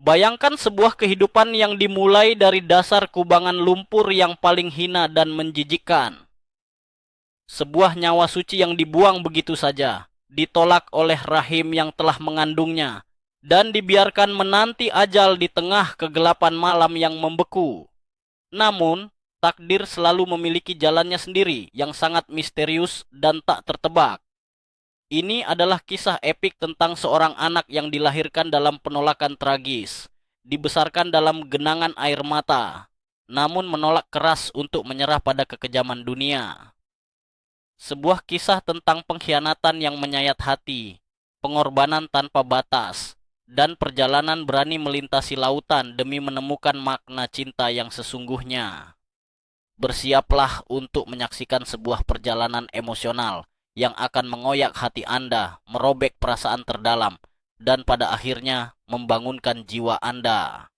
Bayangkan sebuah kehidupan yang dimulai dari dasar kubangan lumpur yang paling hina dan menjijikkan. Sebuah nyawa suci yang dibuang begitu saja, ditolak oleh rahim yang telah mengandungnya, dan dibiarkan menanti ajal di tengah kegelapan malam yang membeku. Namun, takdir selalu memiliki jalannya sendiri yang sangat misterius dan tak tertebak. Ini adalah kisah epik tentang seorang anak yang dilahirkan dalam penolakan tragis, dibesarkan dalam genangan air mata, namun menolak keras untuk menyerah pada kekejaman dunia. Sebuah kisah tentang pengkhianatan yang menyayat hati, pengorbanan tanpa batas, dan perjalanan berani melintasi lautan demi menemukan makna cinta yang sesungguhnya. Bersiaplah untuk menyaksikan sebuah perjalanan emosional yang akan mengoyak hati Anda, merobek perasaan terdalam, dan pada akhirnya membangunkan jiwa Anda.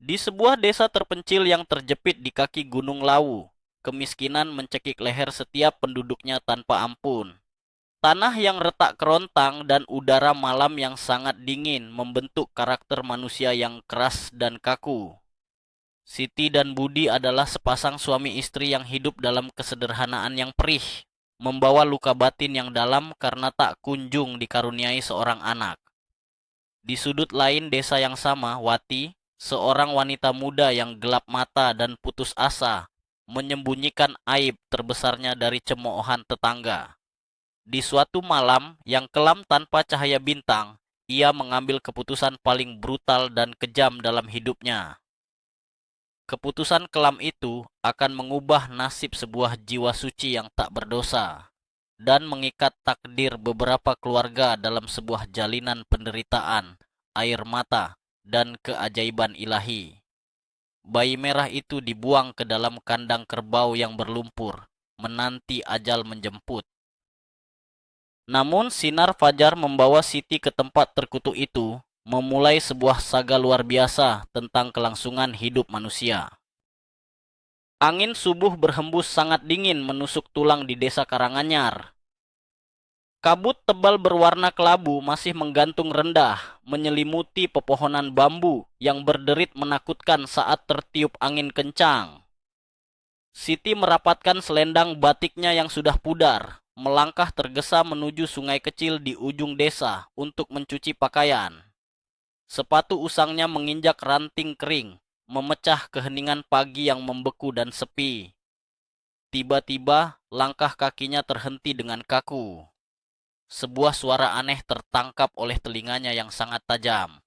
Di sebuah desa terpencil yang terjepit di kaki Gunung Lawu, kemiskinan mencekik leher setiap penduduknya tanpa ampun. Tanah yang retak kerontang dan udara malam yang sangat dingin membentuk karakter manusia yang keras dan kaku. Siti dan Budi adalah sepasang suami istri yang hidup dalam kesederhanaan yang perih, membawa luka batin yang dalam karena tak kunjung dikaruniai seorang anak. Di sudut lain desa yang sama, Wati, seorang wanita muda yang gelap mata dan putus asa, menyembunyikan aib terbesarnya dari cemoohan tetangga. Di suatu malam yang kelam tanpa cahaya bintang, ia mengambil keputusan paling brutal dan kejam dalam hidupnya. Keputusan kelam itu akan mengubah nasib sebuah jiwa suci yang tak berdosa dan mengikat takdir beberapa keluarga dalam sebuah jalinan penderitaan, air mata, dan keajaiban ilahi. Bayi merah itu dibuang ke dalam kandang kerbau yang berlumpur, menanti ajal menjemput. Namun sinar fajar membawa Siti ke tempat terkutuk itu, memulai sebuah saga luar biasa tentang kelangsungan hidup manusia. Angin subuh berhembus sangat dingin menusuk tulang di desa Karanganyar. Kabut tebal berwarna kelabu masih menggantung rendah, menyelimuti pepohonan bambu yang berderit menakutkan saat tertiup angin kencang. Siti merapatkan selendang batiknya yang sudah pudar, melangkah tergesa menuju sungai kecil di ujung desa untuk mencuci pakaian. Sepatu usangnya menginjak ranting kering, memecah keheningan pagi yang membeku dan sepi. Tiba-tiba, langkah kakinya terhenti dengan kaku. Sebuah suara aneh tertangkap oleh telinganya yang sangat tajam.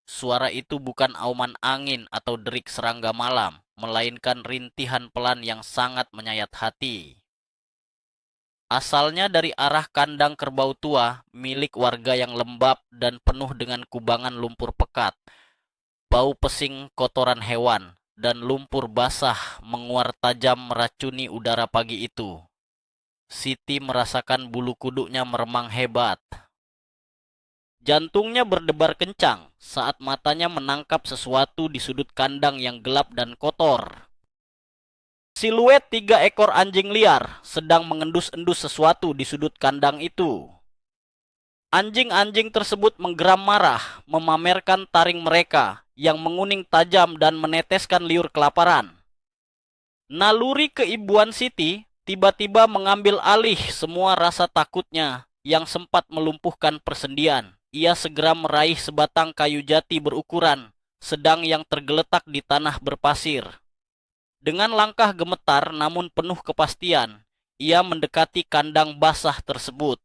Suara itu bukan auman angin atau derik serangga malam, melainkan rintihan pelan yang sangat menyayat hati. Asalnya dari arah kandang kerbau tua, milik warga yang lembab dan penuh dengan kubangan lumpur pekat. Bau pesing kotoran hewan dan lumpur basah menguar tajam meracuni udara pagi itu. Siti merasakan bulu kuduknya meremang hebat. Jantungnya berdebar kencang saat matanya menangkap sesuatu di sudut kandang yang gelap dan kotor. Siluet 3 ekor anjing liar sedang mengendus-endus sesuatu di sudut kandang itu. Anjing-anjing tersebut menggeram marah, memamerkan taring mereka yang menguning tajam dan meneteskan liur kelaparan. Naluri keibuan Siti tiba-tiba mengambil alih semua rasa takutnya yang sempat melumpuhkan persendian. Ia segera meraih sebatang kayu jati berukuran sedang yang tergeletak di tanah berpasir. Dengan langkah gemetar namun penuh kepastian, ia mendekati kandang basah tersebut.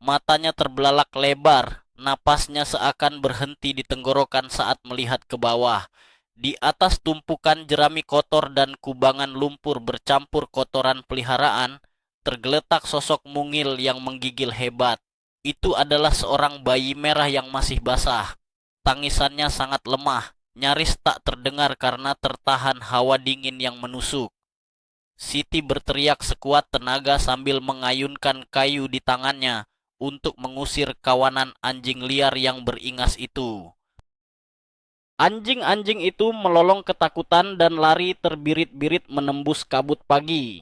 Matanya terbelalak lebar, napasnya seakan berhenti di tenggorokan saat melihat ke bawah. Di atas tumpukan jerami kotor dan kubangan lumpur bercampur kotoran peliharaan, tergeletak sosok mungil yang menggigil hebat. Itu adalah seorang bayi merah yang masih basah. Tangisannya sangat lemah, nyaris tak terdengar karena tertahan hawa dingin yang menusuk. Siti berteriak sekuat tenaga sambil mengayunkan kayu di tangannya untuk mengusir kawanan anjing liar yang beringas itu. Anjing-anjing itu melolong ketakutan dan lari terbirit-birit menembus kabut pagi.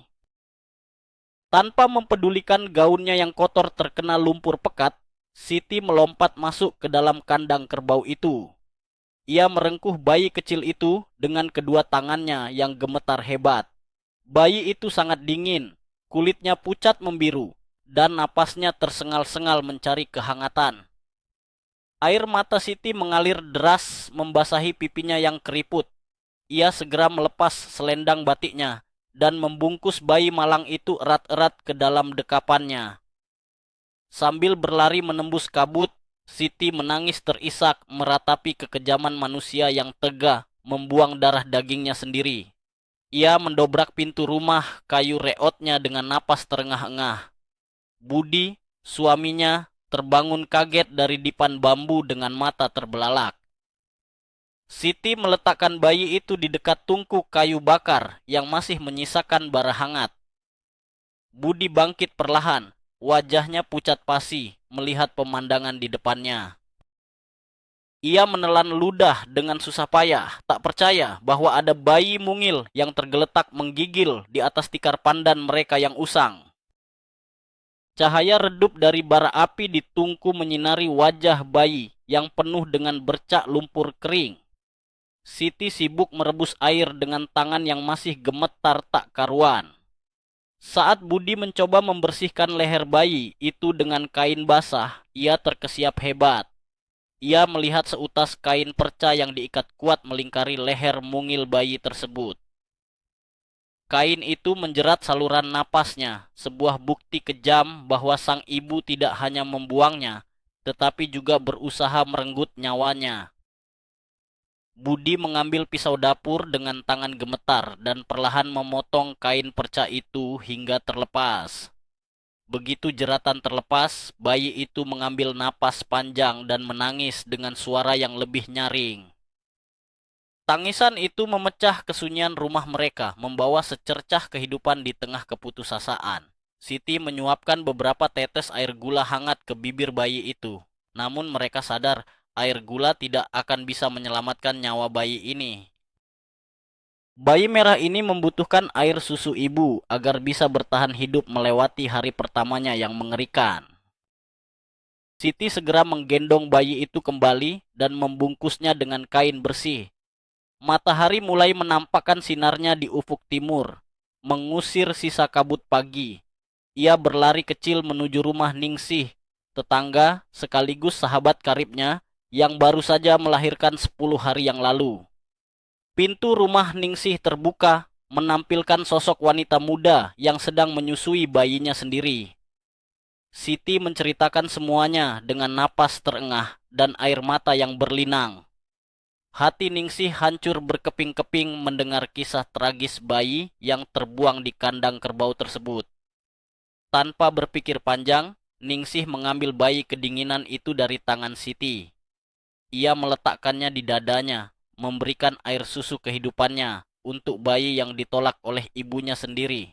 Tanpa mempedulikan gaunnya yang kotor terkena lumpur pekat, Siti melompat masuk ke dalam kandang kerbau itu. Ia merengkuh bayi kecil itu dengan kedua tangannya yang gemetar hebat. Bayi itu sangat dingin, kulitnya pucat membiru, dan napasnya tersengal-sengal mencari kehangatan. Air mata Siti mengalir deras membasahi pipinya yang keriput. Ia segera melepas selendang batiknya dan membungkus bayi malang itu erat-erat ke dalam dekapannya. Sambil berlari menembus kabut, Siti menangis terisak meratapi kekejaman manusia yang tega membuang darah dagingnya sendiri. Ia mendobrak pintu rumah kayu reotnya dengan napas terengah-engah. Budi, suaminya, terbangun kaget dari dipan bambu dengan mata terbelalak. Siti meletakkan bayi itu di dekat tungku kayu bakar yang masih menyisakan bara hangat. Budi bangkit perlahan, wajahnya pucat pasi melihat pemandangan di depannya. Ia menelan ludah dengan susah payah, tak percaya bahwa ada bayi mungil yang tergeletak menggigil di atas tikar pandan mereka yang usang. Cahaya redup dari bara api di tungku menyinari wajah bayi yang penuh dengan bercak lumpur kering. Siti sibuk merebus air dengan tangan yang masih gemetar tak karuan. Saat Budi mencoba membersihkan leher bayi itu dengan kain basah, ia terkesiap hebat. Ia melihat seutas kain perca yang diikat kuat melingkari leher mungil bayi tersebut. Kain itu menjerat saluran napasnya, sebuah bukti kejam bahwa sang ibu tidak hanya membuangnya, tetapi juga berusaha merenggut nyawanya. Budi mengambil pisau dapur dengan tangan gemetar dan perlahan memotong kain perca itu hingga terlepas. Begitu jeratan terlepas, bayi itu mengambil napas panjang dan menangis dengan suara yang lebih nyaring. Tangisan itu memecah kesunyian rumah mereka, membawa secercah kehidupan di tengah keputusasaan. Siti menyuapkan beberapa tetes air gula hangat ke bibir bayi itu. Namun mereka sadar air gula tidak akan bisa menyelamatkan nyawa bayi ini. Bayi merah ini membutuhkan air susu ibu agar bisa bertahan hidup melewati hari pertamanya yang mengerikan. Siti segera menggendong bayi itu kembali dan membungkusnya dengan kain bersih. Matahari mulai menampakkan sinarnya di ufuk timur, mengusir sisa kabut pagi. Ia berlari kecil menuju rumah Ningsih, tetangga sekaligus sahabat karibnya yang baru saja melahirkan 10 hari yang lalu. Pintu rumah Ningsih terbuka, menampilkan sosok wanita muda yang sedang menyusui bayinya sendiri. Siti menceritakan semuanya dengan napas terengah dan air mata yang berlinang. Hati Ningsih hancur berkeping-keping mendengar kisah tragis bayi yang terbuang di kandang kerbau tersebut. Tanpa berpikir panjang, Ningsih mengambil bayi kedinginan itu dari tangan Siti. Ia meletakkannya di dadanya, memberikan air susu kehidupannya untuk bayi yang ditolak oleh ibunya sendiri.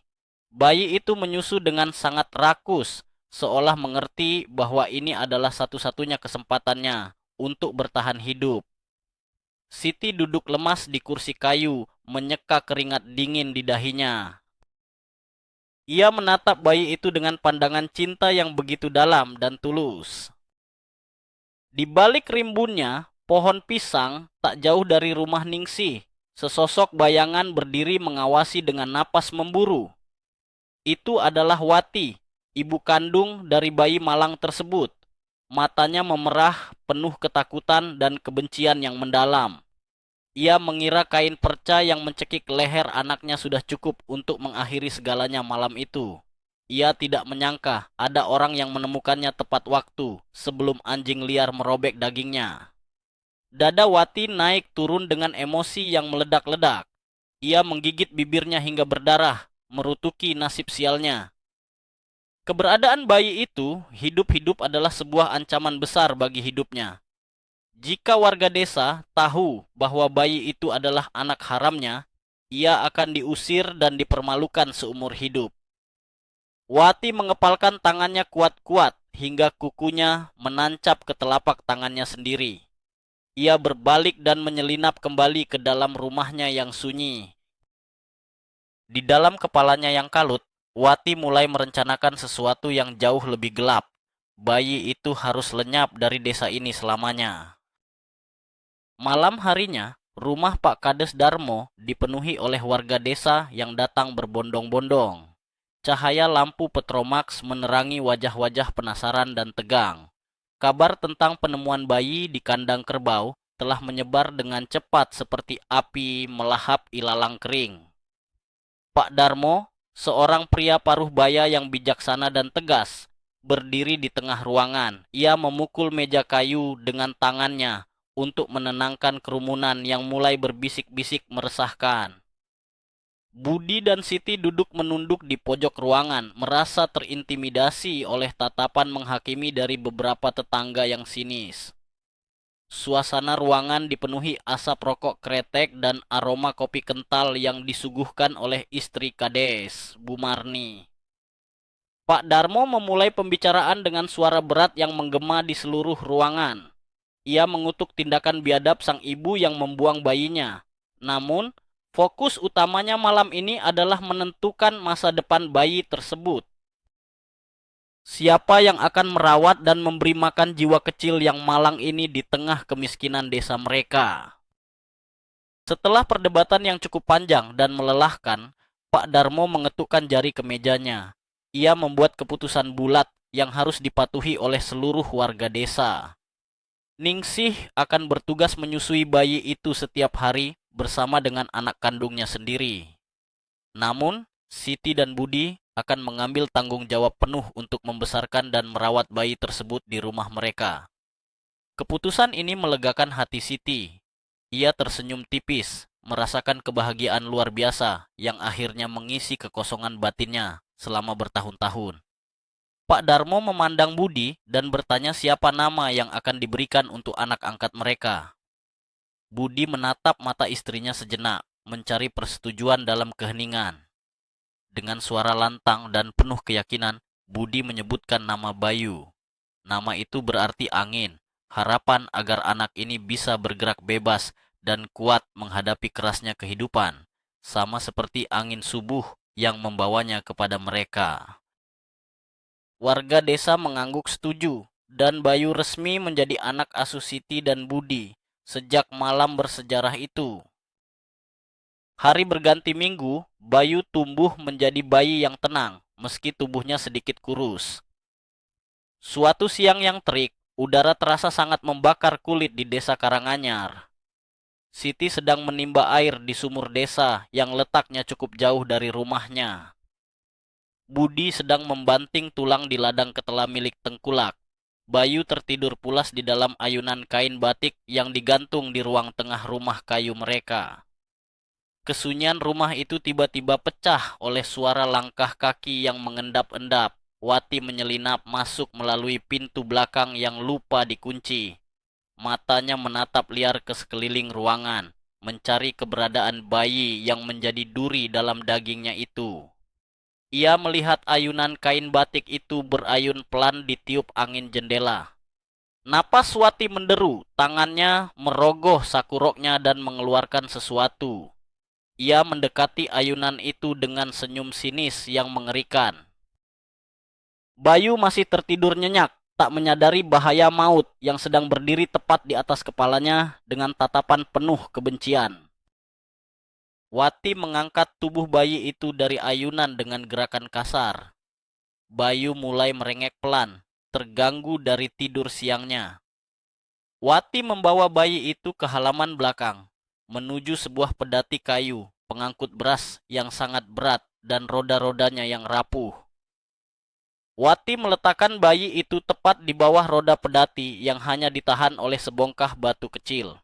Bayi itu menyusu dengan sangat rakus, seolah mengerti bahwa ini adalah satu-satunya kesempatannya untuk bertahan hidup. Siti duduk lemas di kursi kayu, menyeka keringat dingin di dahinya. Ia menatap bayi itu dengan pandangan cinta yang begitu dalam dan tulus. Di balik rimbunnya, pohon pisang tak jauh dari rumah Ningsih. Sesosok bayangan berdiri mengawasi dengan napas memburu. Itu adalah Wati, ibu kandung dari bayi malang tersebut. Matanya memerah, penuh ketakutan dan kebencian yang mendalam. Ia mengira kain perca yang mencekik leher anaknya sudah cukup untuk mengakhiri segalanya malam itu. Ia tidak menyangka ada orang yang menemukannya tepat waktu sebelum anjing liar merobek dagingnya. Dada Wati naik turun dengan emosi yang meledak-ledak. Ia menggigit bibirnya hingga berdarah, merutuki nasib sialnya. Keberadaan bayi itu hidup-hidup adalah sebuah ancaman besar bagi hidupnya. Jika warga desa tahu bahwa bayi itu adalah anak haramnya, ia akan diusir dan dipermalukan seumur hidup. Wati mengepalkan tangannya kuat-kuat hingga kukunya menancap ke telapak tangannya sendiri. Ia berbalik dan menyelinap kembali ke dalam rumahnya yang sunyi. Di dalam kepalanya yang kalut, Wati mulai merencanakan sesuatu yang jauh lebih gelap. Bayi itu harus lenyap dari desa ini selamanya. Malam harinya, rumah Pak Kades Darmo dipenuhi oleh warga desa yang datang berbondong-bondong. Cahaya lampu Petromax menerangi wajah-wajah penasaran dan tegang. Kabar tentang penemuan bayi di kandang kerbau telah menyebar dengan cepat seperti api melahap ilalang kering. Pak Darmo, seorang pria paruh baya yang bijaksana dan tegas, berdiri di tengah ruangan. Ia memukul meja kayu dengan tangannya untuk menenangkan kerumunan yang mulai berbisik-bisik meresahkan. Budi dan Siti duduk menunduk di pojok ruangan, merasa terintimidasi oleh tatapan menghakimi dari beberapa tetangga yang sinis. Suasana ruangan dipenuhi asap rokok kretek dan aroma kopi kental yang disuguhkan oleh istri Kades, Bu Marni. Pak Darmo memulai pembicaraan dengan suara berat yang menggema di seluruh ruangan. Ia mengutuk tindakan biadab sang ibu yang membuang bayinya. Namun, fokus utamanya malam ini adalah menentukan masa depan bayi tersebut. Siapa yang akan merawat dan memberi makan jiwa kecil yang malang ini di tengah kemiskinan desa mereka? Setelah perdebatan yang cukup panjang dan melelahkan, Pak Darmo mengetukkan jari ke mejanya. Ia membuat keputusan bulat yang harus dipatuhi oleh seluruh warga desa. Ningsih akan bertugas menyusui bayi itu setiap hari bersama dengan anak kandungnya sendiri. Namun, Siti dan Budi akan mengambil tanggung jawab penuh untuk membesarkan dan merawat bayi tersebut di rumah mereka. Keputusan ini melegakan hati Siti. Ia tersenyum tipis, merasakan kebahagiaan luar biasa yang akhirnya mengisi kekosongan batinnya selama bertahun-tahun. Pak Darmo memandang Budi dan bertanya siapa nama yang akan diberikan untuk anak angkat mereka. Budi menatap mata istrinya sejenak, mencari persetujuan dalam keheningan. Dengan suara lantang dan penuh keyakinan, Budi menyebutkan nama Bayu. Nama itu berarti angin, harapan agar anak ini bisa bergerak bebas dan kuat menghadapi kerasnya kehidupan, sama seperti angin subuh yang membawanya kepada mereka. Warga desa mengangguk setuju, dan Bayu resmi menjadi anak asuh Siti dan Budi sejak malam bersejarah itu. Hari berganti minggu, Bayu tumbuh menjadi bayi yang tenang, meski tubuhnya sedikit kurus. Suatu siang yang terik, udara terasa sangat membakar kulit di desa Karanganyar. Siti sedang menimba air di sumur desa yang letaknya cukup jauh dari rumahnya. Budi sedang membanting tulang di ladang ketela milik Tengkulak. Bayu tertidur pulas di dalam ayunan kain batik yang digantung di ruang tengah rumah kayu mereka. Kesunyian rumah itu tiba-tiba pecah oleh suara langkah kaki yang mengendap-endap. Wati menyelinap masuk melalui pintu belakang yang lupa dikunci. Matanya menatap liar ke sekeliling ruangan, mencari keberadaan bayi yang menjadi duri dalam dagingnya itu. Ia melihat ayunan kain batik itu berayun pelan ditiup angin jendela. Napas Wati menderu, tangannya merogoh saku roknya dan mengeluarkan sesuatu. Ia mendekati ayunan itu dengan senyum sinis yang mengerikan. Bayu masih tertidur nyenyak, tak menyadari bahaya maut yang sedang berdiri tepat di atas kepalanya dengan tatapan penuh kebencian. Wati mengangkat tubuh bayi itu dari ayunan dengan gerakan kasar. Bayu mulai merengek pelan, terganggu dari tidur siangnya. Wati membawa bayi itu ke halaman belakang, menuju sebuah pedati kayu, pengangkut beras yang sangat berat dan roda-rodanya yang rapuh. Wati meletakkan bayi itu tepat di bawah roda pedati yang hanya ditahan oleh sebongkah batu kecil.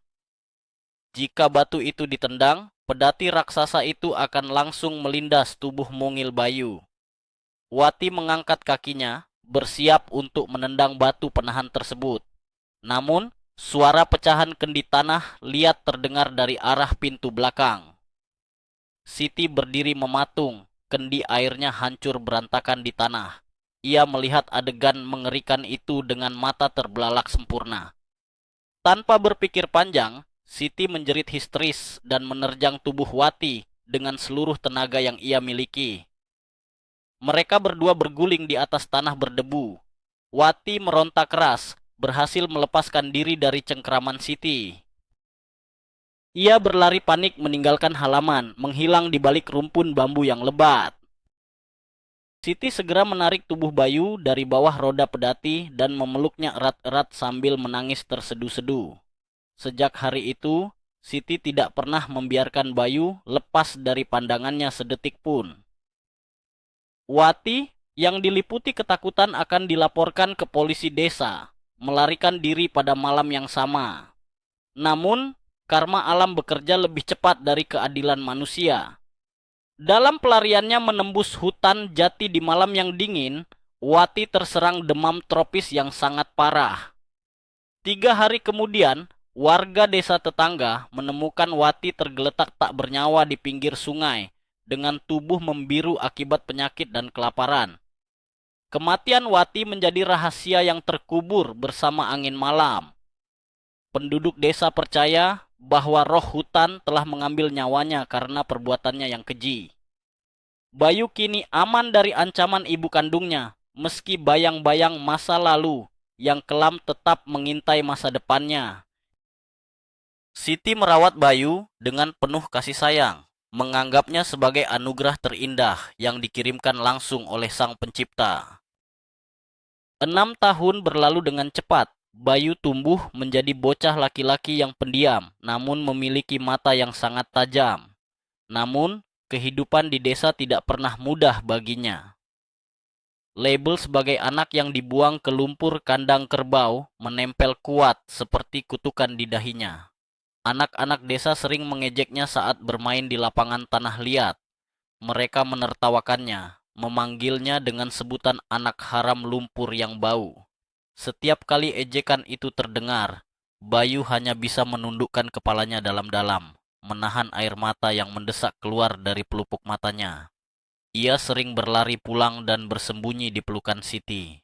Jika batu itu ditendang, pedati raksasa itu akan langsung melindas tubuh mungil Bayu. Wati mengangkat kakinya, bersiap untuk menendang batu penahan tersebut. Namun, suara pecahan kendi tanah liat terdengar dari arah pintu belakang. Siti berdiri mematung, kendi airnya hancur berantakan di tanah. Ia melihat adegan mengerikan itu dengan mata terbelalak sempurna. Tanpa berpikir panjang, Siti menjerit histeris dan menerjang tubuh Wati dengan seluruh tenaga yang ia miliki. Mereka berdua berguling di atas tanah berdebu. Wati meronta keras, berhasil melepaskan diri dari cengkraman Siti. Ia berlari panik meninggalkan halaman, menghilang di balik rumpun bambu yang lebat. Siti segera menarik tubuh Bayu dari bawah roda pedati dan memeluknya erat-erat sambil menangis tersedu-sedu. Sejak hari itu, Siti tidak pernah membiarkan Bayu lepas dari pandangannya sedetik pun. Wati yang diliputi ketakutan akan dilaporkan ke polisi desa, melarikan diri pada malam yang sama. Namun, karma alam bekerja lebih cepat dari keadilan manusia. Dalam pelariannya menembus hutan jati di malam yang dingin, Wati terserang demam tropis yang sangat parah. 3 hari kemudian, warga desa tetangga menemukan Wati tergeletak tak bernyawa di pinggir sungai dengan tubuh membiru akibat penyakit dan kelaparan. Kematian Wati menjadi rahasia yang terkubur bersama angin malam. Penduduk desa percaya bahwa roh hutan telah mengambil nyawanya karena perbuatannya yang keji. Bayu kini aman dari ancaman ibu kandungnya, meski bayang-bayang masa lalu yang kelam tetap mengintai masa depannya. Siti merawat Bayu dengan penuh kasih sayang, menganggapnya sebagai anugerah terindah yang dikirimkan langsung oleh Sang Pencipta. 6 tahun berlalu dengan cepat. Bayu tumbuh menjadi bocah laki-laki yang pendiam, namun memiliki mata yang sangat tajam. Namun, kehidupan di desa tidak pernah mudah baginya. Label sebagai anak yang dibuang ke lumpur kandang kerbau menempel kuat seperti kutukan di dahinya. Anak-anak desa sering mengejeknya saat bermain di lapangan tanah liat. Mereka menertawakannya, memanggilnya dengan sebutan anak haram lumpur yang bau. Setiap kali ejekan itu terdengar, Bayu hanya bisa menundukkan kepalanya dalam-dalam, menahan air mata yang mendesak keluar dari pelupuk matanya. Ia sering berlari pulang dan bersembunyi di pelukan Siti.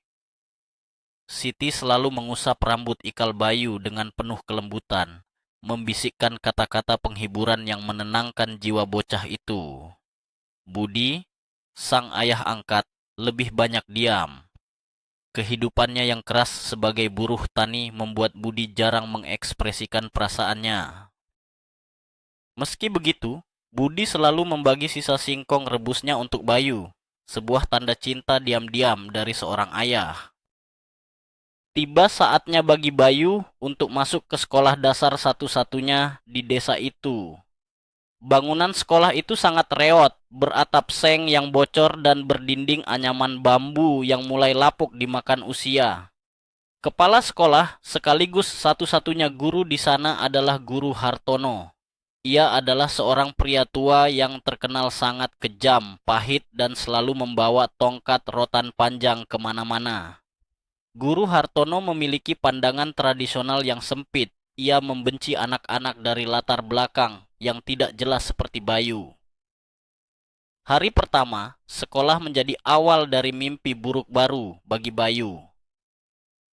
Siti selalu mengusap rambut ikal Bayu dengan penuh kelembutan, membisikkan kata-kata penghiburan yang menenangkan jiwa bocah itu. Budi, sang ayah angkat, lebih banyak diam. Kehidupannya yang keras sebagai buruh tani membuat Budi jarang mengekspresikan perasaannya. Meski begitu, Budi selalu membagi sisa singkong rebusnya untuk Bayu, sebuah tanda cinta diam-diam dari seorang ayah. Tiba saatnya bagi Bayu untuk masuk ke sekolah dasar satu-satunya di desa itu. Bangunan sekolah itu sangat reot, beratap seng yang bocor dan berdinding anyaman bambu yang mulai lapuk dimakan usia. Kepala sekolah sekaligus satu-satunya guru di sana adalah Guru Hartono. Ia adalah seorang pria tua yang terkenal sangat kejam, pahit, dan selalu membawa tongkat rotan panjang kemana-mana. Guru Hartono memiliki pandangan tradisional yang sempit. Ia membenci anak-anak dari latar belakang yang tidak jelas seperti Bayu. Hari pertama, sekolah menjadi awal dari mimpi buruk baru bagi Bayu.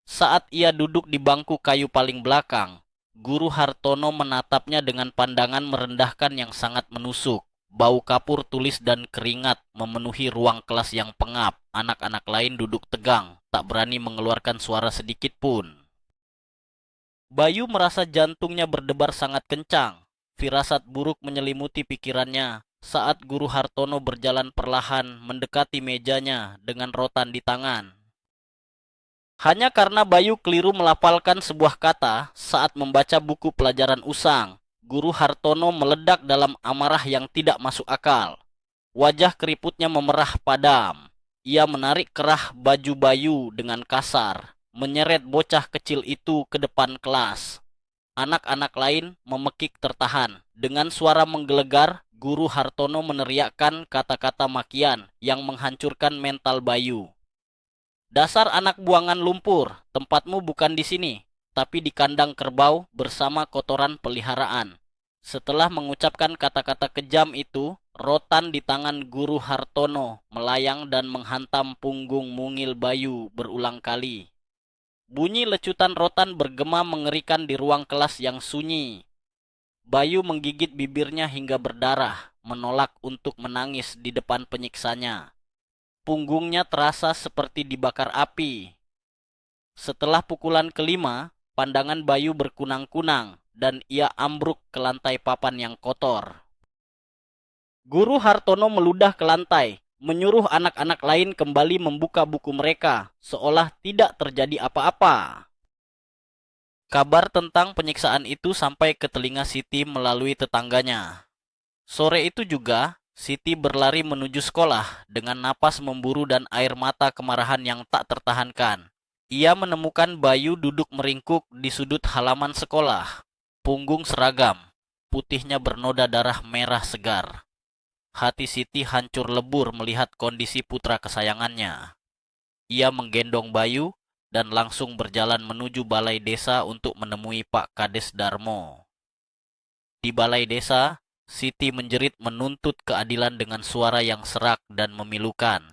Saat ia duduk di bangku kayu paling belakang, Guru Hartono menatapnya dengan pandangan merendahkan yang sangat menusuk. Bau kapur tulis dan keringat memenuhi ruang kelas yang pengap. Anak-anak lain duduk tegang, tak berani mengeluarkan suara sedikit pun. Bayu merasa jantungnya berdebar sangat kencang. Firasat buruk menyelimuti pikirannya saat Guru Hartono berjalan perlahan mendekati mejanya dengan rotan di tangan. Hanya karena Bayu keliru melafalkan sebuah kata saat membaca buku pelajaran usang, Guru Hartono meledak dalam amarah yang tidak masuk akal. Wajah keriputnya memerah padam. Ia menarik kerah baju Bayu dengan kasar, menyeret bocah kecil itu ke depan kelas. Anak-anak lain memekik tertahan. Dengan suara menggelegar, Guru Hartono meneriakkan kata-kata makian yang menghancurkan mental Bayu. Dasar anak buangan lumpur, tempatmu bukan di sini, tapi di kandang kerbau bersama kotoran peliharaan. Setelah mengucapkan kata-kata kejam itu, rotan di tangan Guru Hartono melayang dan menghantam punggung mungil Bayu berulang kali. Bunyi lecutan rotan bergema mengerikan di ruang kelas yang sunyi. Bayu menggigit bibirnya hingga berdarah, menolak untuk menangis di depan penyiksanya. Punggungnya terasa seperti dibakar api. Setelah pukulan kelima, pandangan Bayu berkunang-kunang. dan ia ambruk ke lantai papan yang kotor. Guru Hartono meludah ke lantai, menyuruh anak-anak lain kembali membuka buku mereka, seolah tidak terjadi apa-apa. Kabar tentang penyiksaan itu sampai ke telinga Siti melalui tetangganya. Sore itu juga, Siti berlari menuju sekolah dengan napas memburu dan air mata kemarahan yang tak tertahankan. Ia menemukan Bayu duduk meringkuk di sudut halaman sekolah. Punggung seragam, putihnya bernoda darah merah segar. Hati Siti hancur lebur melihat kondisi putra kesayangannya. Ia menggendong Bayu dan langsung berjalan menuju balai desa untuk menemui Pak Kades Darmo. Di balai desa, Siti menjerit menuntut keadilan dengan suara yang serak dan memilukan.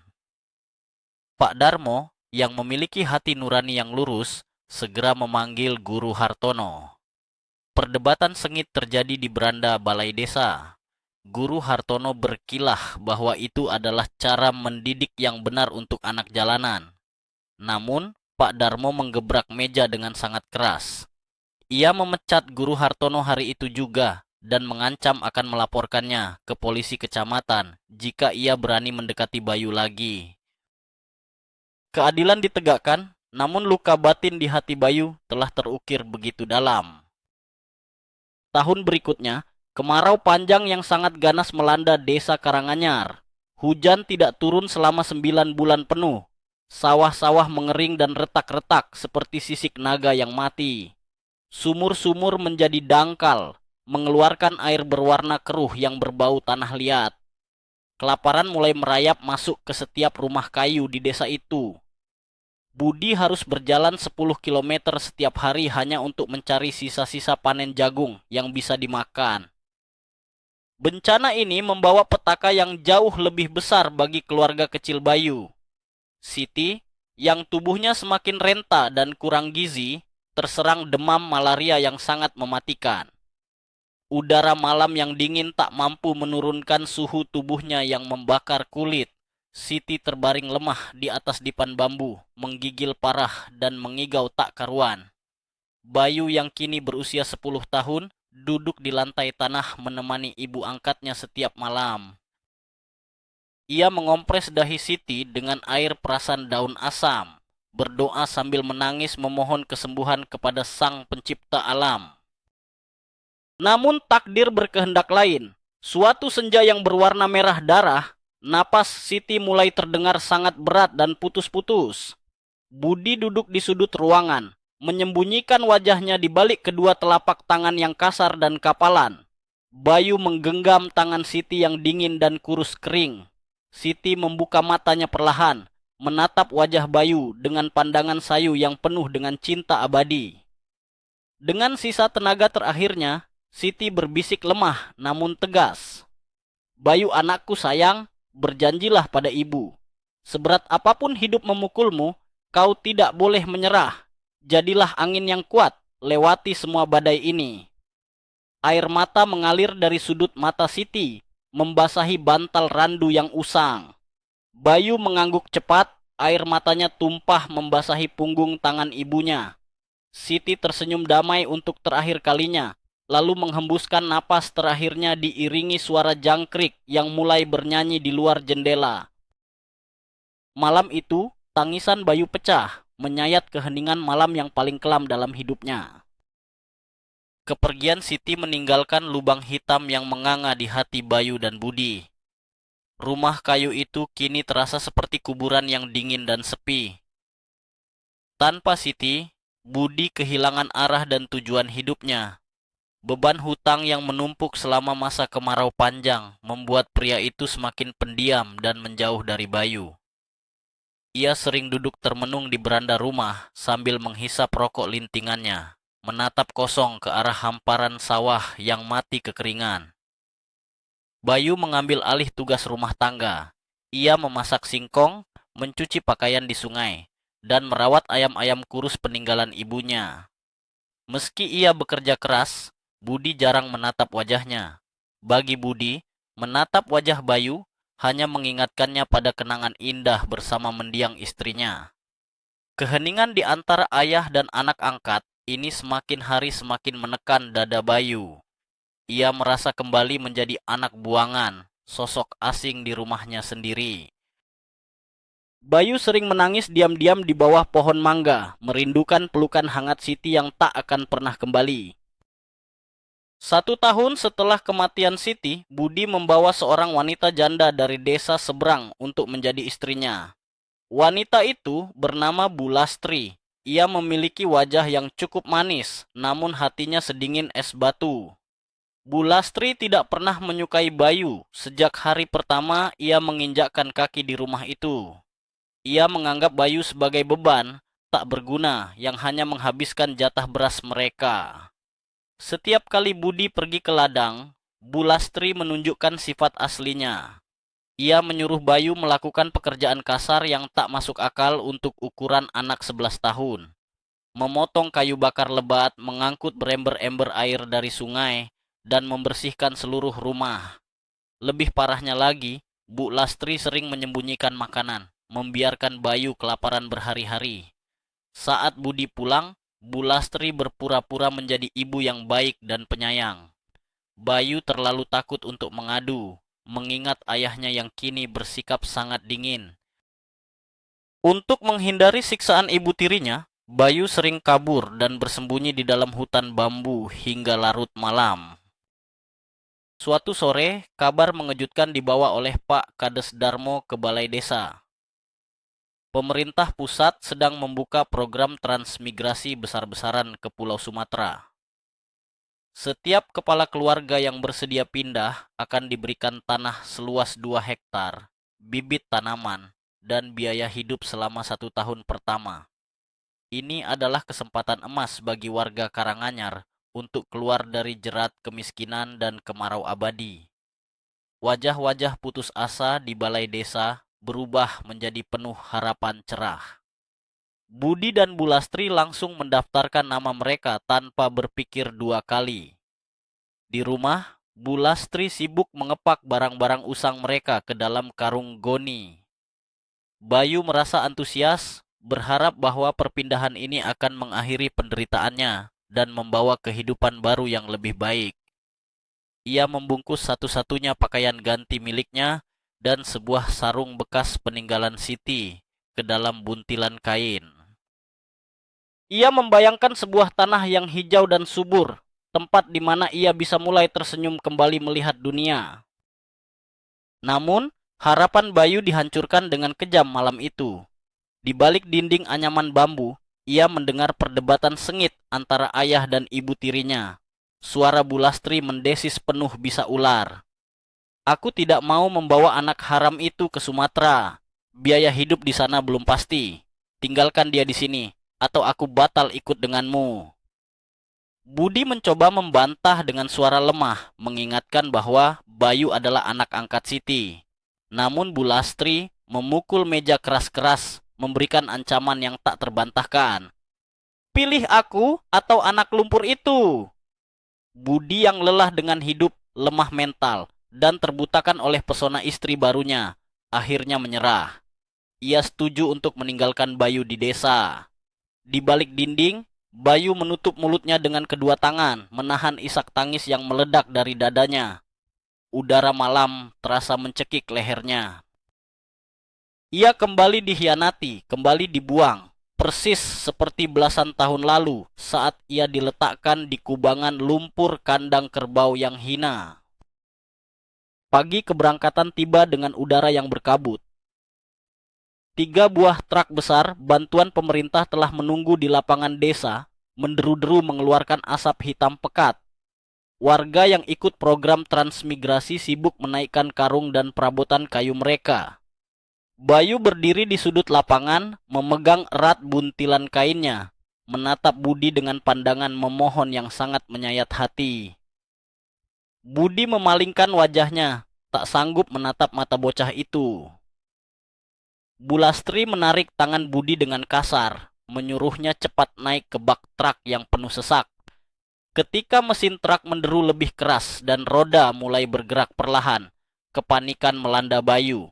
Pak Darmo, yang memiliki hati nurani yang lurus, segera memanggil Guru Hartono. Perdebatan sengit terjadi di beranda balai desa. Guru Hartono berkilah bahwa itu adalah cara mendidik yang benar untuk anak jalanan. Namun, Pak Darmo menggebrak meja dengan sangat keras. Ia memecat Guru Hartono hari itu juga dan mengancam akan melaporkannya ke polisi kecamatan jika ia berani mendekati Bayu lagi. Keadilan ditegakkan, namun luka batin di hati Bayu telah terukir begitu dalam. Tahun berikutnya, kemarau panjang yang sangat ganas melanda desa Karanganyar. Hujan tidak turun selama 9 bulan penuh. Sawah-sawah mengering dan retak-retak seperti sisik naga yang mati. Sumur-sumur menjadi dangkal, mengeluarkan air berwarna keruh yang berbau tanah liat. Kelaparan mulai merayap masuk ke setiap rumah kayu di desa itu. Budi harus berjalan 10 km setiap hari hanya untuk mencari sisa-sisa panen jagung yang bisa dimakan. Bencana ini membawa petaka yang jauh lebih besar bagi keluarga kecil Bayu. Siti, yang tubuhnya semakin renta dan kurang gizi, terserang demam malaria yang sangat mematikan. Udara malam yang dingin tak mampu menurunkan suhu tubuhnya yang membakar kulit. Siti terbaring lemah di atas dipan bambu, menggigil parah dan mengigau tak karuan. Bayu yang kini berusia 10 tahun, duduk di lantai tanah menemani ibu angkatnya setiap malam. Ia mengompres dahi Siti dengan air perasan daun asam, berdoa sambil menangis memohon kesembuhan kepada Sang Pencipta alam. Namun takdir berkehendak lain. Suatu senja yang berwarna merah darah, napas Siti mulai terdengar sangat berat dan putus-putus. Budi duduk di sudut ruangan, menyembunyikan wajahnya di balik kedua telapak tangan yang kasar dan kapalan. Bayu menggenggam tangan Siti yang dingin dan kurus kering. Siti membuka matanya perlahan, menatap wajah Bayu dengan pandangan sayu yang penuh dengan cinta abadi. Dengan sisa tenaga terakhirnya, Siti berbisik lemah namun tegas. Bayu anakku sayang, berjanjilah pada ibu. Seberat apapun hidup memukulmu, kau tidak boleh menyerah. Jadilah angin yang kuat, lewati semua badai ini. Air mata mengalir dari sudut mata Siti, membasahi bantal randu yang usang. Bayu mengangguk cepat, air matanya tumpah membasahi punggung tangan ibunya. Siti tersenyum damai untuk terakhir kalinya, lalu menghembuskan napas terakhirnya diiringi suara jangkrik yang mulai bernyanyi di luar jendela. Malam itu, tangisan Bayu pecah, menyayat keheningan malam yang paling kelam dalam hidupnya. Kepergian Siti meninggalkan lubang hitam yang menganga di hati Bayu dan Budi. Rumah kayu itu kini terasa seperti kuburan yang dingin dan sepi. Tanpa Siti, Budi kehilangan arah dan tujuan hidupnya. Beban hutang yang menumpuk selama masa kemarau panjang membuat pria itu semakin pendiam dan menjauh dari Bayu. Ia sering duduk termenung di beranda rumah sambil menghisap rokok lintingannya, menatap kosong ke arah hamparan sawah yang mati kekeringan. Bayu mengambil alih tugas rumah tangga. Ia memasak singkong, mencuci pakaian di sungai, dan merawat ayam-ayam kurus peninggalan ibunya. Meski ia bekerja keras, Budi jarang menatap wajahnya. Bagi Budi, menatap wajah Bayu hanya mengingatkannya pada kenangan indah bersama mendiang istrinya. Keheningan di antara ayah dan anak angkat ini semakin hari semakin menekan dada Bayu. Ia merasa kembali menjadi anak buangan, sosok asing di rumahnya sendiri. Bayu sering menangis diam-diam di bawah pohon mangga, merindukan pelukan hangat Siti yang tak akan pernah kembali. 1 tahun setelah kematian Siti, Budi membawa seorang wanita janda dari desa seberang untuk menjadi istrinya. Wanita itu bernama Bulastri. Ia memiliki wajah yang cukup manis, namun hatinya sedingin es batu. Bulastri tidak pernah menyukai Bayu. Sejak hari pertama ia menginjakkan kaki di rumah itu. Ia menganggap Bayu sebagai beban, tak berguna, yang hanya menghabiskan jatah beras mereka. Setiap kali Budi pergi ke ladang, Bulastri menunjukkan sifat aslinya. Ia menyuruh Bayu melakukan pekerjaan kasar yang tak masuk akal untuk ukuran anak 11 tahun. Memotong kayu bakar lebat, mengangkut berember-ember air dari sungai, dan membersihkan seluruh rumah. Lebih parahnya lagi, Bu Lastri sering menyembunyikan makanan, membiarkan Bayu kelaparan berhari-hari. Saat Budi pulang, Bu Lastri berpura-pura menjadi ibu yang baik dan penyayang. Bayu terlalu takut untuk mengadu, mengingat ayahnya yang kini bersikap sangat dingin. Untuk menghindari siksaan ibu tirinya, Bayu sering kabur dan bersembunyi di dalam hutan bambu hingga larut malam. Suatu sore, kabar mengejutkan dibawa oleh Pak Kades Darmo ke balai desa. Pemerintah pusat sedang membuka program transmigrasi besar-besaran ke Pulau Sumatera. Setiap kepala keluarga yang bersedia pindah akan diberikan tanah seluas 2 hektar, bibit tanaman, dan biaya hidup selama 1 tahun pertama. Ini adalah kesempatan emas bagi warga Karanganyar untuk keluar dari jerat kemiskinan dan kemarau abadi. Wajah-wajah putus asa di balai desa berubah menjadi penuh harapan cerah. Budi dan Bulastri langsung mendaftarkan nama mereka tanpa berpikir 2 kali. Di rumah, Bulastri sibuk mengepak barang-barang usang mereka ke dalam karung goni. Bayu merasa antusias, berharap bahwa perpindahan ini akan mengakhiri penderitaannya dan membawa kehidupan baru yang lebih baik. Ia membungkus satu-satunya pakaian ganti miliknya dan sebuah sarung bekas peninggalan Siti ke dalam buntilan kain. Ia membayangkan sebuah tanah yang hijau dan subur, tempat di mana ia bisa mulai tersenyum kembali melihat dunia. Namun, harapan Bayu dihancurkan dengan kejam malam itu. Di balik dinding anyaman bambu, ia mendengar perdebatan sengit antara ayah dan ibu tirinya. Suara Bulastri mendesis penuh bisa ular. Aku tidak mau membawa anak haram itu ke Sumatera. Biaya hidup di sana belum pasti. Tinggalkan dia di sini, atau aku batal ikut denganmu. Budi mencoba membantah dengan suara lemah, mengingatkan bahwa Bayu adalah anak angkat Siti. Namun Bulastri memukul meja keras-keras, memberikan ancaman yang tak terbantahkan. Pilih aku atau anak lumpur itu. Budi yang lelah dengan hidup, lemah mental, dan terbutakan oleh pesona istri barunya, akhirnya menyerah. Ia setuju untuk meninggalkan Bayu di desa. Di balik dinding, Bayu menutup mulutnya dengan kedua tangan, menahan isak tangis yang meledak dari dadanya. Udara malam terasa mencekik lehernya. Ia kembali dikhianati, kembali dibuang. Persis seperti belasan tahun lalu saat ia diletakkan di kubangan lumpur kandang kerbau yang hina. Pagi keberangkatan tiba dengan udara yang berkabut. 3 buah truk besar bantuan pemerintah telah menunggu di lapangan desa, menderu-deru mengeluarkan asap hitam pekat. Warga yang ikut program transmigrasi sibuk menaikkan karung dan perabotan kayu mereka. Bayu berdiri di sudut lapangan, memegang erat buntilan kainnya, menatap Budi dengan pandangan memohon yang sangat menyayat hati. Budi memalingkan wajahnya, tak sanggup menatap mata bocah itu. Bulastri menarik tangan Budi dengan kasar, menyuruhnya cepat naik ke bak truk yang penuh sesak. Ketika mesin truk menderu lebih keras dan roda mulai bergerak perlahan, kepanikan melanda Bayu.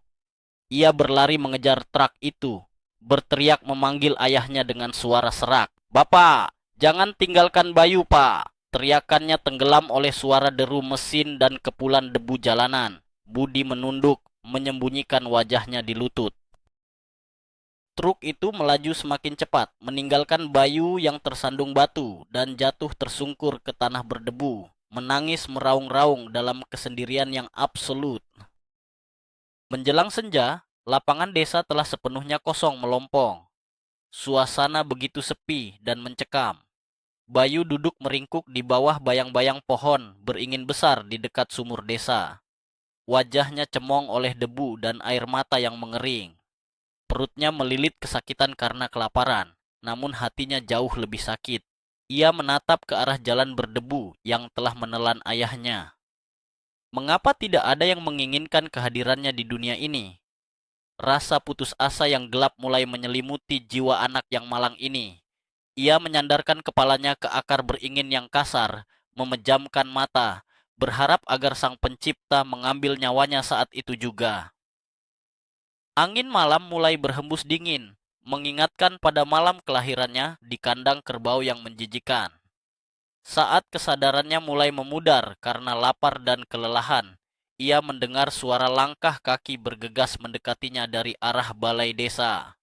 Ia berlari mengejar truk itu, berteriak memanggil ayahnya dengan suara serak. "Bapak, Jangan tinggalkan Bayu, Pak. Teriakannya tenggelam oleh suara deru mesin dan kepulan debu jalanan. Budi menunduk, menyembunyikan wajahnya di lutut. Truk itu melaju semakin cepat, meninggalkan Bayu yang tersandung batu dan jatuh tersungkur ke tanah berdebu, menangis meraung-raung dalam kesendirian yang absolut. Menjelang senja, lapangan desa telah sepenuhnya kosong melompong. Suasana begitu sepi dan mencekam. Bayu duduk meringkuk di bawah bayang-bayang pohon beringin besar di dekat sumur desa. Wajahnya cemong oleh debu dan air mata yang mengering. Perutnya melilit kesakitan karena kelaparan, namun hatinya jauh lebih sakit. Ia menatap ke arah jalan berdebu yang telah menelan ayahnya. Mengapa tidak ada yang menginginkan kehadirannya di dunia ini? Rasa putus asa yang gelap mulai menyelimuti jiwa anak yang malang ini. Ia menyandarkan kepalanya ke akar beringin yang kasar, memejamkan mata, berharap agar sang pencipta mengambil nyawanya saat itu juga. Angin malam mulai berhembus dingin, mengingatkan pada malam kelahirannya di kandang kerbau yang menjijikan. Saat kesadarannya mulai memudar karena lapar dan kelelahan, ia mendengar suara langkah kaki bergegas mendekatinya dari arah balai desa.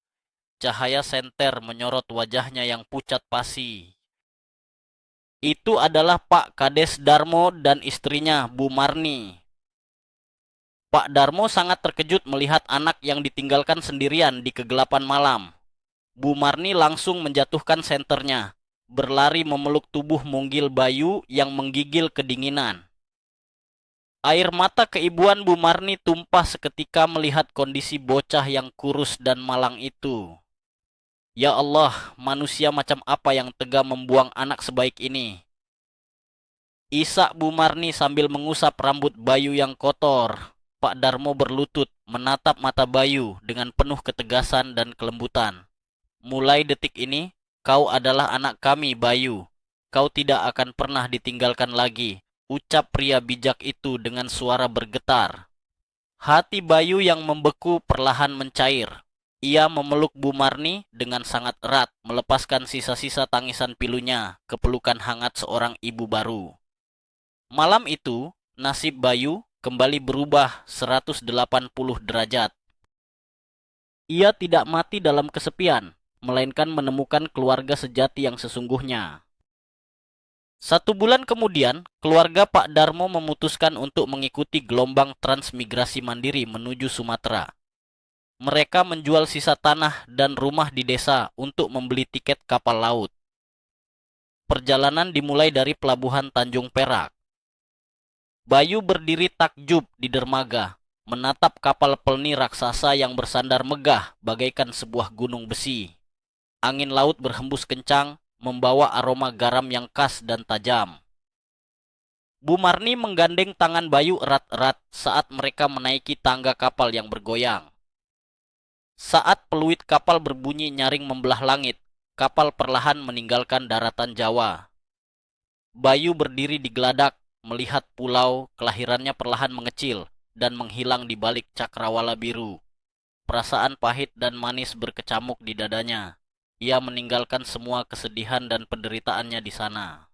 Cahaya senter menyorot wajahnya yang pucat pasi. Itu adalah Pak Kades Darmo dan istrinya, Bu Marni. Pak Darmo sangat terkejut melihat anak yang ditinggalkan sendirian di kegelapan malam. Bu Marni langsung menjatuhkan senternya, berlari memeluk tubuh munggil Bayu yang menggigil kedinginan. Air mata keibuan Bu Marni tumpah seketika melihat kondisi bocah yang kurus dan malang itu. Ya Allah, manusia macam apa yang tega membuang anak sebaik ini? Isak Bu Marni sambil mengusap rambut Bayu yang kotor. Pak Darmo berlutut menatap mata Bayu dengan penuh ketegasan dan kelembutan. Mulai detik ini, kau adalah anak kami, Bayu. Kau tidak akan pernah ditinggalkan lagi, ucap pria bijak itu dengan suara bergetar. Hati Bayu yang membeku perlahan mencair. Ia memeluk Bu Marni dengan sangat erat, melepaskan sisa-sisa tangisan pilunya ke pelukan hangat seorang ibu baru. Malam itu, nasib Bayu kembali berubah 180 derajat. Ia tidak mati dalam kesepian, melainkan menemukan keluarga sejati yang sesungguhnya. 1 bulan kemudian, keluarga Pak Darmo memutuskan untuk mengikuti gelombang transmigrasi mandiri menuju Sumatera. Mereka menjual sisa tanah dan rumah di desa untuk membeli tiket kapal laut. Perjalanan dimulai dari pelabuhan Tanjung Perak. Bayu berdiri takjub di dermaga, menatap kapal pelni raksasa yang bersandar megah bagaikan sebuah gunung besi. Angin laut berhembus kencang, membawa aroma garam yang khas dan tajam. Bu Marni menggandeng tangan Bayu erat-erat saat mereka menaiki tangga kapal yang bergoyang. Saat peluit kapal berbunyi nyaring membelah langit, kapal perlahan meninggalkan daratan Jawa. Bayu berdiri di geladak, melihat pulau kelahirannya perlahan mengecil dan menghilang di balik cakrawala biru. Perasaan pahit dan manis berkecamuk di dadanya. Ia meninggalkan semua kesedihan dan penderitaannya di sana.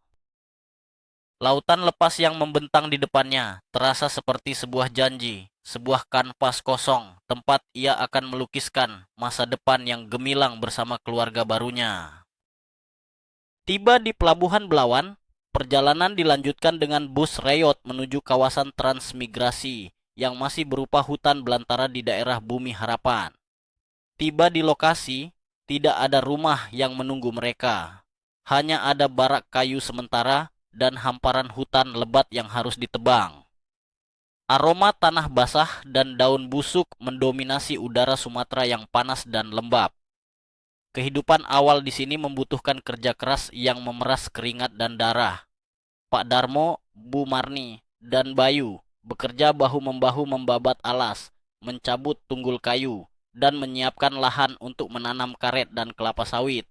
Lautan lepas yang membentang di depannya terasa seperti sebuah janji, sebuah kanvas kosong, tempat ia akan melukiskan masa depan yang gemilang bersama keluarga barunya. Tiba di Pelabuhan Belawan, perjalanan dilanjutkan dengan bus reyot menuju kawasan transmigrasi yang masih berupa hutan belantara di daerah Bumi Harapan. Tiba di lokasi, tidak ada rumah yang menunggu mereka. Hanya ada barak kayu sementara dan hamparan hutan lebat yang harus ditebang. Aroma tanah basah dan daun busuk mendominasi udara Sumatera yang panas dan lembab. Kehidupan awal di sini membutuhkan kerja keras yang memeras keringat dan darah. Pak Darmo, Bu Marni, dan Bayu bekerja bahu-membahu membabat alas, mencabut tunggul kayu, dan menyiapkan lahan untuk menanam karet dan kelapa sawit.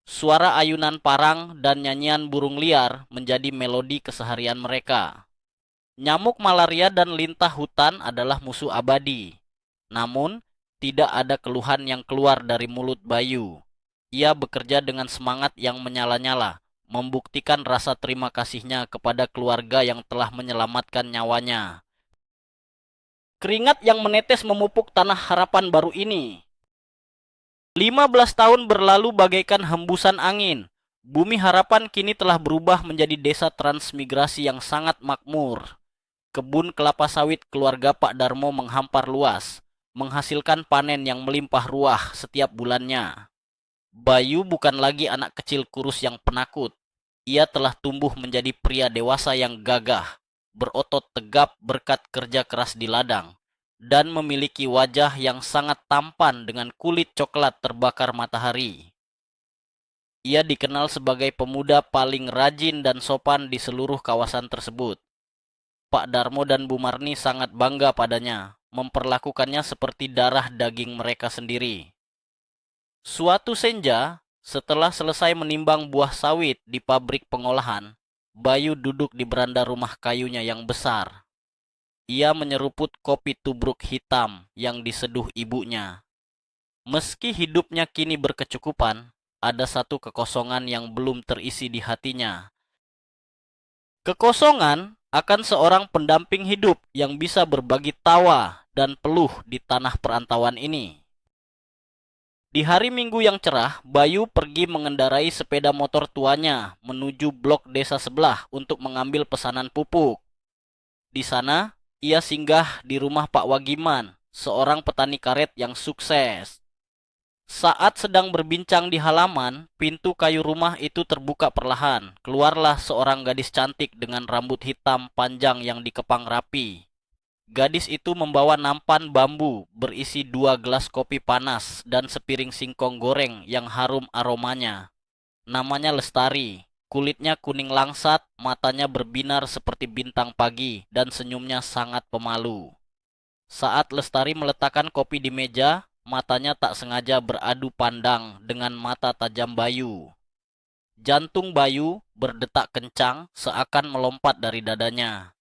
Suara ayunan parang dan nyanyian burung liar menjadi melodi keseharian mereka. Nyamuk malaria dan lintah hutan adalah musuh abadi. Namun, tidak ada keluhan yang keluar dari mulut Bayu. Ia bekerja dengan semangat yang menyala-nyala, membuktikan rasa terima kasihnya kepada keluarga yang telah menyelamatkan nyawanya. Keringat yang menetes memupuk tanah harapan baru ini. 15 tahun berlalu bagaikan hembusan angin. Bumi Harapan kini telah berubah menjadi desa transmigrasi yang sangat makmur. Kebun kelapa sawit keluarga Pak Darmo menghampar luas, menghasilkan panen yang melimpah ruah setiap bulannya. Bayu bukan lagi anak kecil kurus yang penakut. Ia telah tumbuh menjadi pria dewasa yang gagah, berotot tegap berkat kerja keras di ladang, dan memiliki wajah yang sangat tampan dengan kulit coklat terbakar matahari. Ia dikenal sebagai pemuda paling rajin dan sopan di seluruh kawasan tersebut. Pak Darmo dan Bu Marni sangat bangga padanya, memperlakukannya seperti darah daging mereka sendiri. Suatu senja, setelah selesai menimbang buah sawit di pabrik pengolahan, Bayu duduk di beranda rumah kayunya yang besar. Ia menyeruput kopi tubruk hitam yang diseduh ibunya. Meski hidupnya kini berkecukupan, ada satu kekosongan yang belum terisi di hatinya. Kekosongan akan seorang pendamping hidup yang bisa berbagi tawa dan peluh di tanah perantauan ini. Di hari Minggu yang cerah, Bayu pergi mengendarai sepeda motor tuanya menuju blok desa sebelah untuk mengambil pesanan pupuk. Di sana, ia singgah di rumah Pak Wagiman, seorang petani karet yang sukses. Saat sedang berbincang di halaman, pintu kayu rumah itu terbuka perlahan. Keluarlah seorang gadis cantik dengan rambut hitam panjang yang dikepang rapi. Gadis itu membawa nampan bambu berisi 2 gelas kopi panas dan sepiring singkong goreng yang harum aromanya. Namanya Lestari. Kulitnya kuning langsat, matanya berbinar seperti bintang pagi, dan senyumnya sangat pemalu. Saat Lestari meletakkan kopi di meja, matanya tak sengaja beradu pandang dengan mata tajam Bayu. Jantung Bayu berdetak kencang seakan melompat dari dadanya.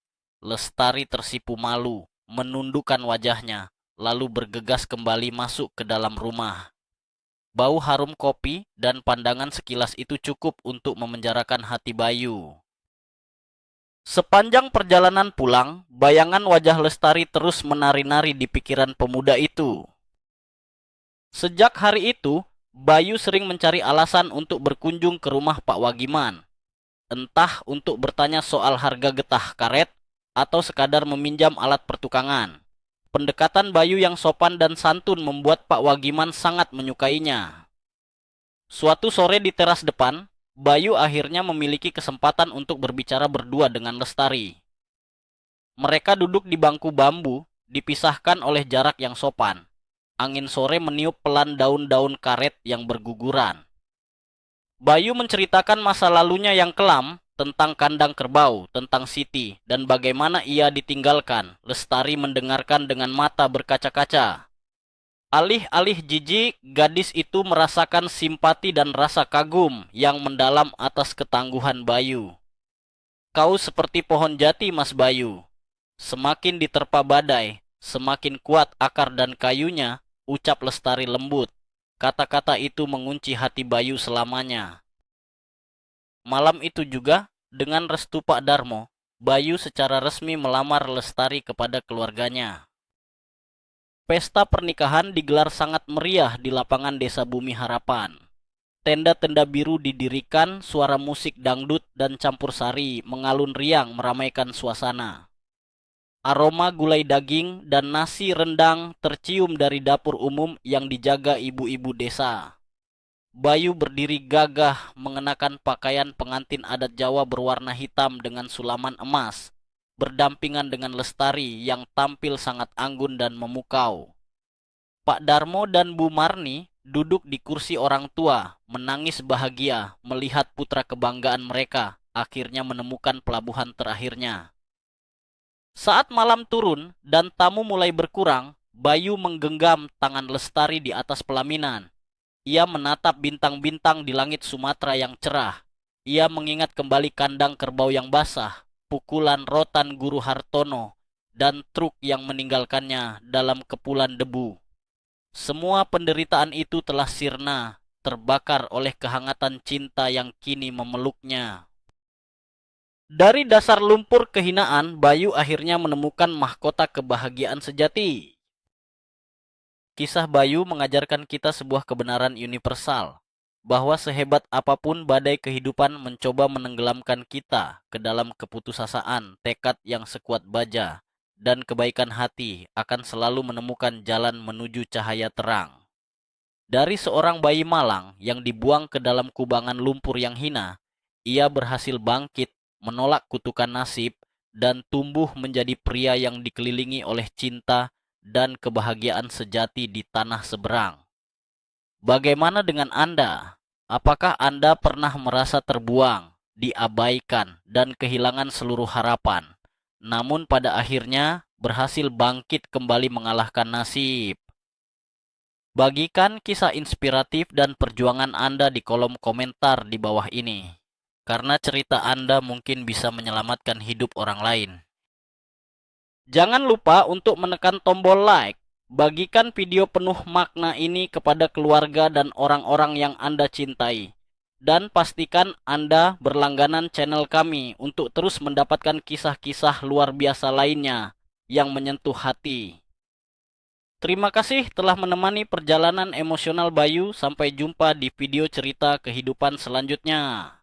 Lestari tersipu malu, menundukkan wajahnya, lalu bergegas kembali masuk ke dalam rumah. Bau harum kopi dan pandangan sekilas itu cukup untuk memenjarakan hati Bayu. Sepanjang perjalanan pulang, bayangan wajah Lestari terus menari-nari di pikiran pemuda itu. Sejak hari itu, Bayu sering mencari alasan untuk berkunjung ke rumah Pak Wagiman. Entah untuk bertanya soal harga getah karet, atau sekadar meminjam alat pertukangan. Pendekatan Bayu yang sopan dan santun membuat Pak Wagiman sangat menyukainya. Suatu sore di teras depan, Bayu akhirnya memiliki kesempatan untuk berbicara berdua dengan Lestari. Mereka duduk di bangku bambu, dipisahkan oleh jarak yang sopan. Angin sore meniup pelan daun-daun karet yang berguguran. Bayu menceritakan masa lalunya yang kelam, tentang kandang kerbau, tentang Siti, dan bagaimana ia ditinggalkan. Lestari mendengarkan dengan mata berkaca-kaca. Alih-alih jijik, gadis itu merasakan simpati dan rasa kagum yang mendalam atas ketangguhan Bayu. Kau seperti pohon jati, Mas Bayu. Semakin diterpa badai, semakin kuat akar dan kayunya, ucap Lestari lembut. Kata-kata itu mengunci hati Bayu selamanya. Malam itu juga, dengan restu Pak Darmo, Bayu secara resmi melamar Lestari kepada keluarganya. Pesta pernikahan digelar sangat meriah di lapangan Desa Bumi Harapan. Tenda-tenda biru didirikan, suara musik dangdut dan campur sari mengalun riang meramaikan suasana. Aroma gulai daging dan nasi rendang tercium dari dapur umum yang dijaga ibu-ibu desa. Bayu berdiri gagah mengenakan pakaian pengantin adat Jawa berwarna hitam dengan sulaman emas, berdampingan dengan Lestari yang tampil sangat anggun dan memukau. Pak Darmo dan Bu Marni duduk di kursi orang tua, menangis bahagia melihat putra kebanggaan mereka akhirnya menemukan pelabuhan terakhirnya. Saat malam turun dan tamu mulai berkurang, Bayu menggenggam tangan Lestari di atas pelaminan. Ia menatap bintang-bintang di langit Sumatera yang cerah. Ia mengingat kembali kandang kerbau yang basah, pukulan rotan Guru Hartono, dan truk yang meninggalkannya dalam kepulan debu. Semua penderitaan itu telah sirna terbakar oleh kehangatan cinta yang kini memeluknya. Dari dasar lumpur kehinaan, Bayu akhirnya menemukan mahkota kebahagiaan sejati. Kisah Bayu mengajarkan kita sebuah kebenaran universal, bahwa sehebat apapun badai kehidupan mencoba menenggelamkan kita ke dalam keputusasaan, tekad yang sekuat baja, dan kebaikan hati akan selalu menemukan jalan menuju cahaya terang. Dari seorang bayi malang yang dibuang ke dalam kubangan lumpur yang hina, ia berhasil bangkit, menolak kutukan nasib, dan tumbuh menjadi pria yang dikelilingi oleh cinta dan kebahagiaan sejati di tanah seberang. Bagaimana dengan Anda? Apakah Anda pernah merasa terbuang, diabaikan, dan kehilangan seluruh harapan, namun pada akhirnya berhasil bangkit kembali mengalahkan nasib? Bagikan kisah inspiratif dan perjuangan Anda di kolom komentar di bawah ini, karena cerita Anda mungkin bisa menyelamatkan hidup orang lain. Jangan lupa untuk menekan tombol like. Bagikan video penuh makna ini kepada keluarga dan orang-orang yang Anda cintai. Dan pastikan Anda berlangganan channel kami untuk terus mendapatkan kisah-kisah luar biasa lainnya yang menyentuh hati. Terima kasih telah menemani perjalanan emosional Bayu. Sampai jumpa di video cerita kehidupan selanjutnya.